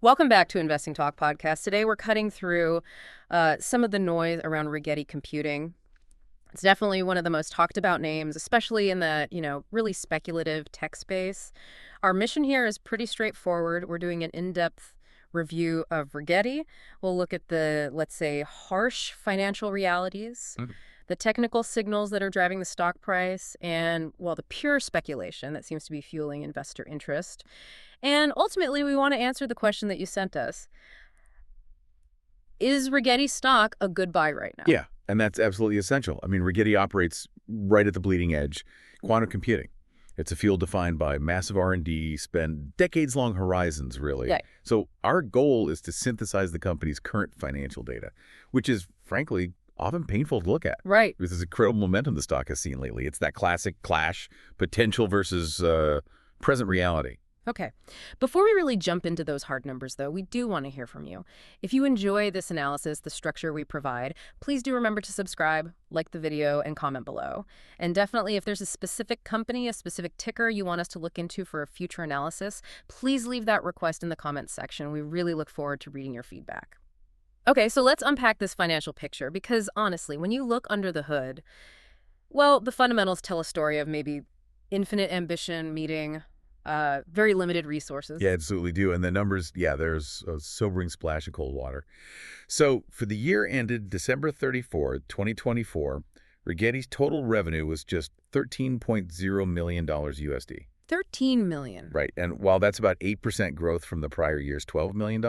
Welcome back to Investing Talk Podcast. Today we're cutting through some of the noise around Rigetti computing. It's definitely one of the most talked about names, especially in the, really speculative tech space. Our mission here is pretty straightforward. We're doing an in-depth review of Rigetti. We'll look at the, let's say, harsh financial realities, the technical signals that are driving the stock price, and, well, the pure speculation that seems to be fueling investor interest. And ultimately, we want to answer the question that you sent us. Is Rigetti stock a good buy right now? Yeah, and that's absolutely essential. I mean, Rigetti operates right at the bleeding edge. Quantum computing. It's a field defined by massive R&D, spend decades-long horizons, really. Yeah. So our goal is to synthesize the company's current financial data, which is, frankly, often painful to look at. Right. Because there's incredible momentum the stock has seen lately. It's that classic clash, potential versus present reality. Okay. Before we really jump into those hard numbers, though, we do want to hear from you. If you enjoy this analysis, the structure we provide, please do remember to subscribe, like the video, and comment below. And definitely, if there's a specific company, a specific ticker you want us to look into for a future analysis, please leave that request in the comments section. We really look forward to reading your feedback. Okay, so let's unpack this financial picture, because honestly, when you look under the hood, well, the fundamentals tell a story of maybe infinite ambition meeting very limited resources. Yeah, absolutely do. And the numbers, yeah, there's a sobering splash of cold water. So for the year ended December 34, 2024, Rigetti's total revenue was just $13.0 million USD. 13 million. Right. And while that's about 8% growth from the prior year's $12 million,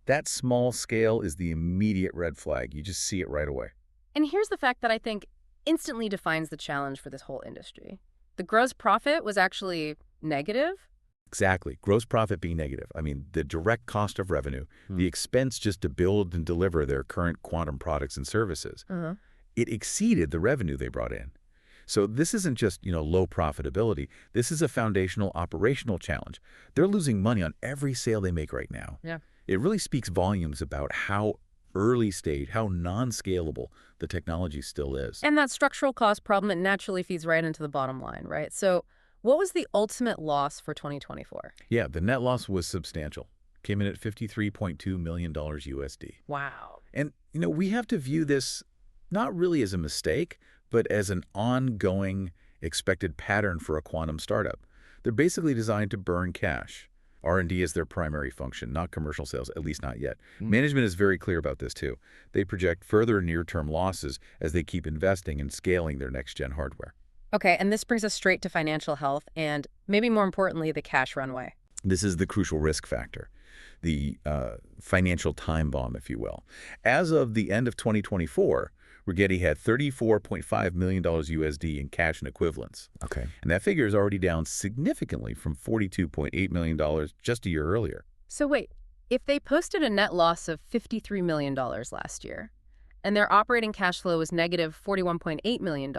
that small scale is the immediate red flag. You just see it right away. And here's the fact that I think instantly defines the challenge for this whole industry. The gross profit was actually negative? Exactly. Gross profit being negative. I mean, the direct cost of revenue, the expense just to build and deliver their current quantum products and services, it exceeded the revenue they brought in. So this isn't just, low profitability. This is a foundational operational challenge. They're losing money on every sale they make right now. Yeah. It really speaks volumes about how early stage, how non-scalable the technology still is. And that structural cost problem, it naturally feeds right into the bottom line, right? So what was the ultimate loss for 2024? Yeah, the net loss was substantial. Came in at $53.2 million USD. Wow. And, we have to view this not really as a mistake, but as an ongoing expected pattern for a quantum startup. They're basically designed to burn cash. R&D is their primary function, not commercial sales, at least not yet. Management is very clear about this, too. They project further near-term losses as they keep investing and scaling their next-gen hardware. Okay, and this brings us straight to financial health and, maybe more importantly, the cash runway. This is the crucial risk factor, the financial time bomb, if you will. As of the end of 2024, Rigetti had $34.5 million USD in cash and equivalents. Okay. And that figure is already down significantly from $42.8 million just a year earlier. So wait, if they posted a net loss of $53 million last year, and their operating cash flow was negative $41.8 million,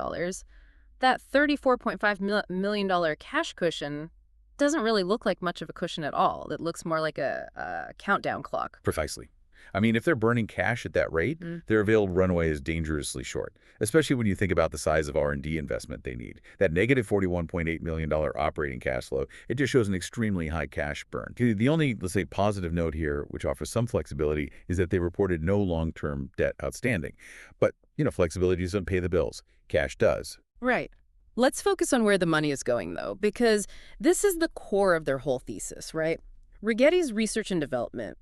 that $34.5 million cash cushion doesn't really look like much of a cushion at all. It looks more like a countdown clock. Precisely. I mean, if they're burning cash at that rate, their available runway is dangerously short, especially when you think about the size of R&D investment they need. That negative $41.8 million operating cash flow, it just shows an extremely high cash burn. The only, let's say, positive note here, which offers some flexibility, is that they reported no long-term debt outstanding. But, flexibility doesn't pay the bills. Cash does. Right. Let's focus on where the money is going, though, because this is the core of their whole thesis, right? Rigetti's research and development,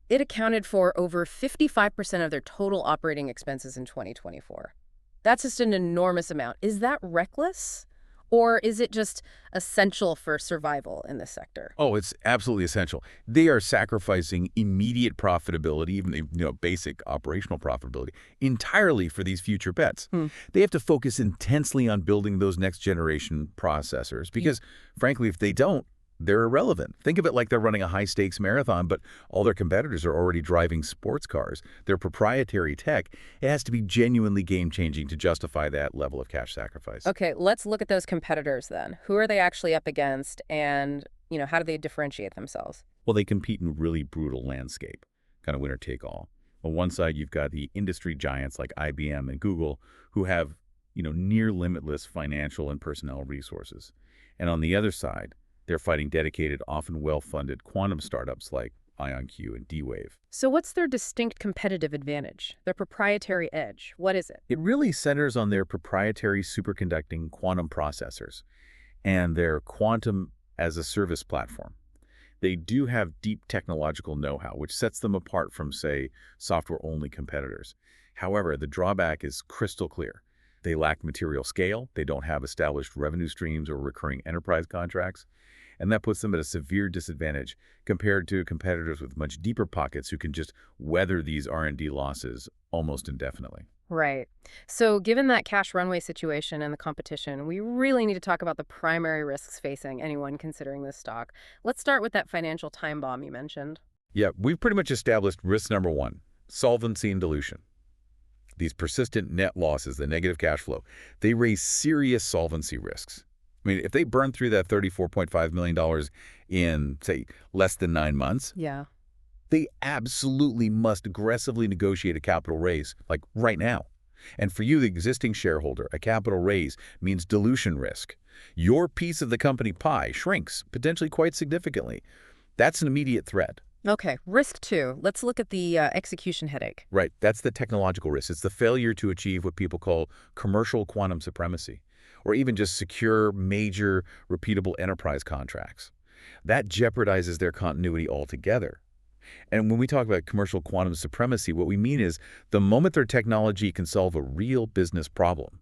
it accounted for over 55% of their total operating expenses in 2024. That's just an enormous amount. Is that reckless? Or is it just essential for survival in this sector? Oh, it's absolutely essential. They are sacrificing immediate profitability, even basic operational profitability, entirely for these future bets. They have to focus intensely on building those next generation processors because, frankly, if they don't, they're irrelevant. Think of it like they're running a high-stakes marathon, but all their competitors are already driving sports cars. Their proprietary tech, it has to be genuinely game-changing to justify that level of cash sacrifice. Okay, let's look at those competitors then. Who are they actually up against, and how do they differentiate themselves? Well, they compete in a really brutal landscape, kind of winner-take-all. On one side, you've got the industry giants like IBM and Google who have, near limitless financial and personnel resources. And on the other side, they're fighting dedicated, often well-funded quantum startups like IonQ and D-Wave. So what's their distinct competitive advantage, their proprietary edge? What is it? It really centers on their proprietary superconducting quantum processors and their quantum as a service platform. They do have deep technological know-how, which sets them apart from, say, software-only competitors. However, the drawback is crystal clear. They lack material scale, they don't have established revenue streams or recurring enterprise contracts, and that puts them at a severe disadvantage compared to competitors with much deeper pockets who can just weather these R&D losses almost indefinitely. Right. So given that cash runway situation and the competition, we really need to talk about the primary risks facing anyone considering this stock. Let's start with that financial time bomb you mentioned. Yeah, we've pretty much established risk number one, solvency and dilution. These persistent net losses, the negative cash flow, they raise serious solvency risks. I mean, if they burn through that $34.5 million in, say, less than 9 months, Yeah. they absolutely must aggressively negotiate a capital raise, like right now. And for you, the existing shareholder, a capital raise means dilution risk. Your piece of the company pie shrinks, potentially quite significantly. That's an immediate threat. Okay, risk two. Let's look at the execution headache. Right, that's the technological risk. It's the failure to achieve what people call commercial quantum supremacy, or even just secure, major, repeatable enterprise contracts. That jeopardizes their continuity altogether. And when we talk about commercial quantum supremacy, what we mean is the moment their technology can solve a real business problem,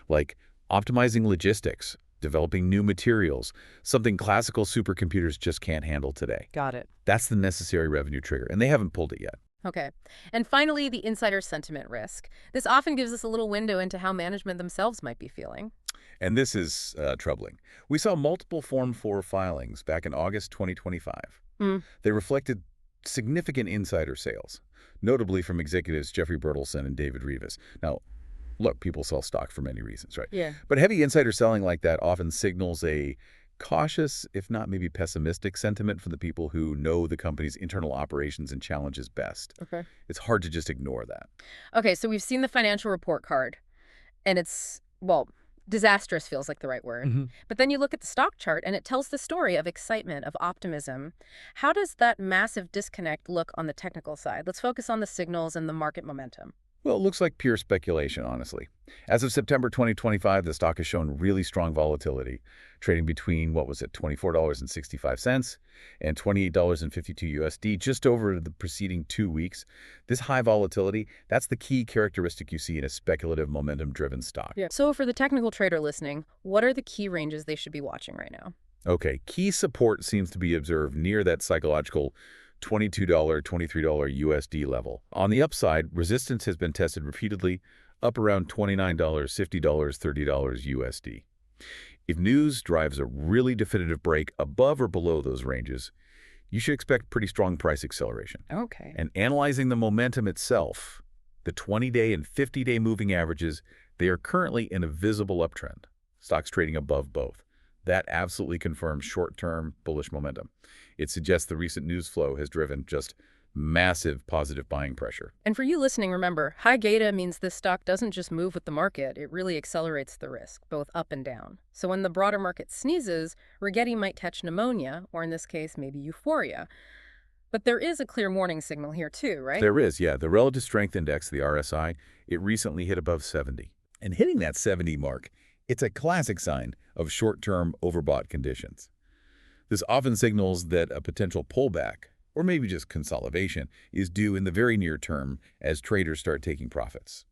like optimizing logistics, developing new materials, something classical supercomputers just can't handle today. Got it. That's the necessary revenue trigger, and they haven't pulled it yet. Okay. And finally, the insider sentiment risk. This often gives us a little window into how management themselves might be feeling. And this is troubling. We saw multiple Form 4 filings back in August 2025. They reflected significant insider sales, notably from executives Jeffrey Bertelsen and David Rivas. Now, look, people sell stock for many reasons, right? Yeah. But heavy insider selling like that often signals a cautious, if not maybe pessimistic sentiment from the people who know the company's internal operations and challenges best. Okay. It's hard to just ignore that. Okay, so we've seen the financial report card, and it's, well, disastrous feels like the right word. But then you look at the stock chart, and it tells the story of excitement, of optimism. How does that massive disconnect look on the technical side? Let's focus on the signals and the market momentum. Well, it looks like pure speculation, honestly. As of September 2025, the stock has shown really strong volatility, trading between, what was it, $24.65 and $28.52 USD just over the preceding 2 weeks. This high volatility, that's the key characteristic you see in a speculative, momentum-driven stock. Yeah. So for the technical trader listening, what are the key ranges they should be watching right now? Okay, key support seems to be observed near that psychological $22, $23 USD level. On the upside, resistance has been tested repeatedly, up around $29, $50, $30 USD. If news drives a really definitive break above or below those ranges, you should expect pretty strong price acceleration. Okay. And analyzing the momentum itself, the 20-day and 50-day moving averages, they are currently in a visible uptrend. Stocks trading above both. That absolutely confirms short-term bullish momentum. It suggests the recent news flow has driven just massive positive buying pressure. And for you listening, remember, high beta means this stock doesn't just move with the market, it really accelerates the risk, both up and down. So when the broader market sneezes, Rigetti might catch pneumonia, or in this case, maybe euphoria. But there is a clear warning signal here too, right? There is, yeah. The Relative Strength Index, the RSI, it recently hit above 70. And hitting that 70 mark, it's a classic sign of short-term overbought conditions. This often signals that a potential pullback, or maybe just consolidation, is due in the very near term as traders start taking profits.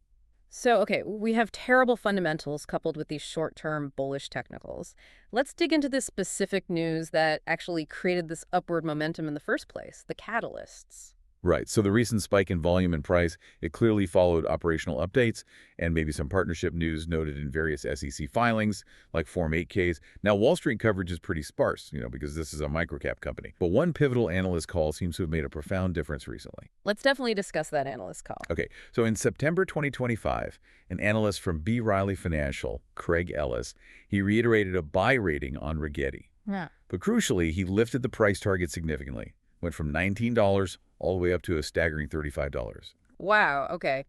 So, okay, we have terrible fundamentals coupled with these short-term bullish technicals. Let's dig into this specific news that actually created this upward momentum in the first place, the catalysts. Right, so the recent spike in volume and price, it clearly followed operational updates and maybe some partnership news noted in various SEC filings, like Form 8Ks. Now, Wall Street coverage is pretty sparse, because this is a microcap company. But one pivotal analyst call seems to have made a profound difference recently. Let's definitely discuss that analyst call. Okay, so in September 2025, an analyst from B. Riley Financial, Craig Ellis, he reiterated a buy rating on Rigetti. Yeah. But crucially, he lifted the price target significantly, went from $19 all the way up to a staggering $35. Wow, okay.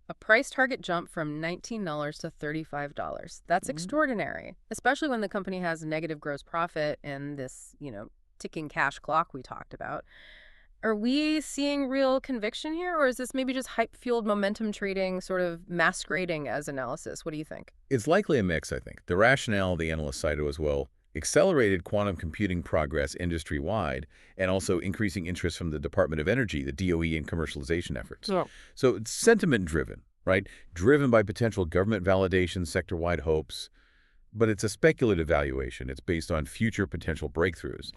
A price target jump from $19 to $35. That's extraordinary, especially when the company has negative gross profit and this, ticking cash clock we talked about. Are we seeing real conviction here, or is this maybe just hype-fueled momentum trading sort of masquerading as analysis? What do you think? It's likely a mix, I think. The rationale the analyst cited was, well, accelerated quantum computing progress industry-wide and also increasing interest from the Department of Energy, the DOE, in commercialization efforts. So, So it's sentiment-driven, right? Driven by potential government validation, sector-wide hopes, but it's a speculative valuation. It's based on future potential breakthroughs,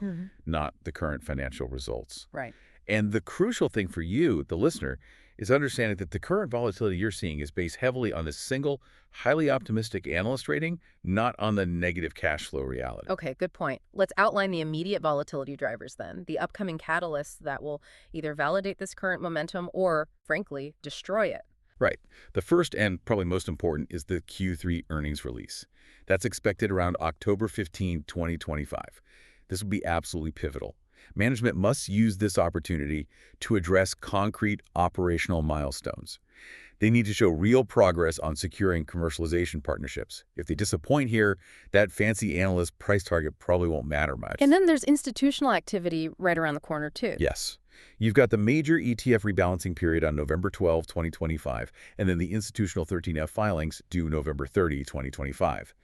not the current financial results. right. And the crucial thing for you, the listener, is understanding that the current volatility you're seeing is based heavily on this single, highly optimistic analyst rating, not on the negative cash flow reality. Okay, good point. Let's outline the immediate volatility drivers then, the upcoming catalysts that will either validate this current momentum or, frankly, destroy it. Right. The first and probably most important is the Q3 earnings release. That's expected around October 15, 2025. This will be absolutely pivotal. Management must use this opportunity to address concrete operational milestones. They need to show real progress on securing commercialization partnerships. If they disappoint here, that fancy analyst price target probably won't matter much. And then there's institutional activity right around the corner, too. Yes. You've got the major ETF rebalancing period on November 12, 2025, and then the institutional 13F filings due November 30, 2025.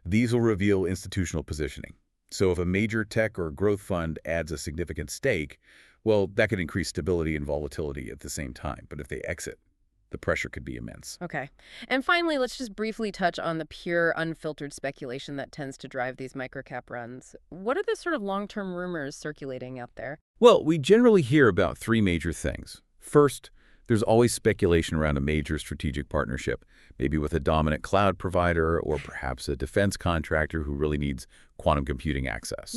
These will reveal institutional positioning. So if a major tech or growth fund adds a significant stake, well, that could increase stability and volatility at the same time. But if they exit, the pressure could be immense. Okay. And finally, let's just briefly touch on the pure, unfiltered speculation that tends to drive these microcap runs. What are the sort of long-term rumors circulating out there? Well, we generally hear about three major things. First, there's always speculation around a major strategic partnership, maybe with a dominant cloud provider or perhaps a defense contractor who really needs quantum computing access.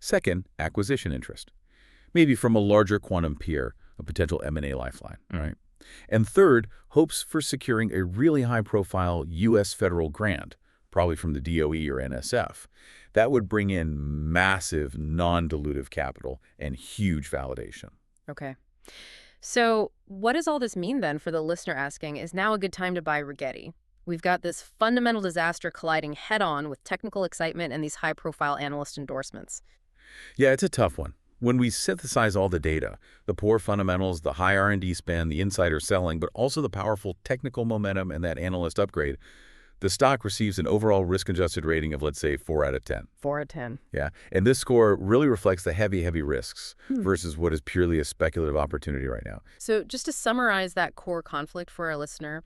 Second, acquisition interest, maybe from a larger quantum peer, a potential M&A lifeline, right? And third, hopes for securing a really high-profile U.S. federal grant, probably from the DOE or NSF. That would bring in massive non-dilutive capital and huge validation. Okay. So what does all this mean then for the listener asking, is now a good time to buy Rigetti? We've got this fundamental disaster colliding head-on with technical excitement and these high-profile analyst endorsements. Yeah, it's a tough one. When we synthesize all the data, the poor fundamentals, the high R&D spend, the insider selling, but also the powerful technical momentum and that analyst upgrade, the stock receives an overall risk-adjusted rating of, let's say, 4 out of 10. 4 out of 10. Yeah, and this score really reflects the heavy risks versus what is purely a speculative opportunity right now. So just to summarize that core conflict for our listener,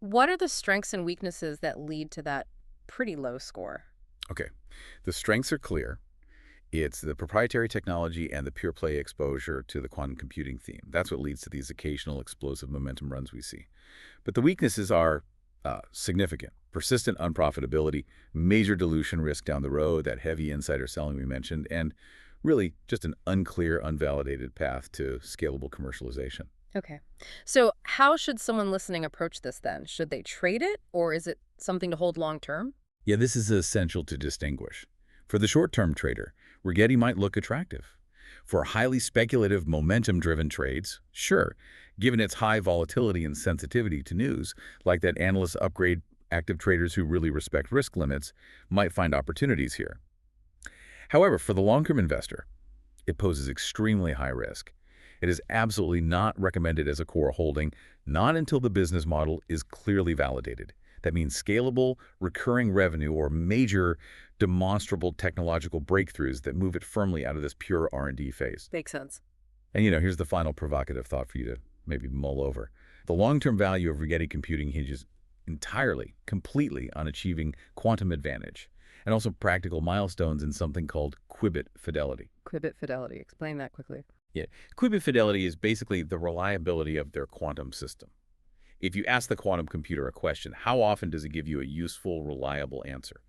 what are the strengths and weaknesses that lead to that pretty low score? Okay, the strengths are clear. It's the proprietary technology and the pure play exposure to the quantum computing theme. That's what leads to these occasional explosive momentum runs we see. But the weaknesses are significant. Persistent unprofitability, major dilution risk down the road, that heavy insider selling we mentioned, and really just an unclear, unvalidated path to scalable commercialization. Okay. So how should someone listening approach this then? Should they trade it, or is it something to hold long term? Yeah, this is essential to distinguish. For the short-term trader, Rigetti might look attractive. For highly speculative, momentum-driven trades, sure, given its high volatility and sensitivity to news, like that analysts upgrade active traders who really respect risk limits might find opportunities here. However, for the long-term investor, it poses extremely high risk. It is absolutely not recommended as a core holding, not until the business model is clearly validated. That means scalable, recurring revenue or major demonstrable technological breakthroughs that move it firmly out of this pure R&D phase. Makes sense. And here's the final provocative thought for you to maybe mull over. The long-term value of Rigetti computing hinges entirely, completely on achieving quantum advantage and also practical milestones in something called qubit fidelity. Qubit fidelity. Explain that quickly. Yeah, qubit fidelity is basically the reliability of their quantum system. If you ask the quantum computer a question, how often does it give you a useful, reliable answer?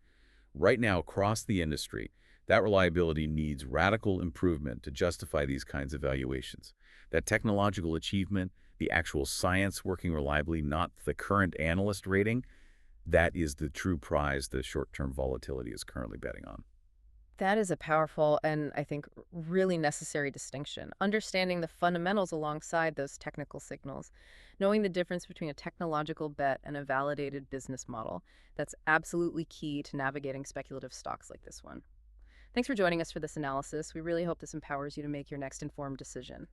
Right now, across the industry, that reliability needs radical improvement to justify these kinds of valuations. That technological achievement, the actual science working reliably, not the current analyst rating, that is the true prize the short-term volatility is currently betting on. That is a powerful and, I think, really necessary distinction. Understanding the fundamentals alongside those technical signals, knowing the difference between a technological bet and a validated business model, that's absolutely key to navigating speculative stocks like this one. Thanks for joining us for this analysis. We really hope this empowers you to make your next informed decision.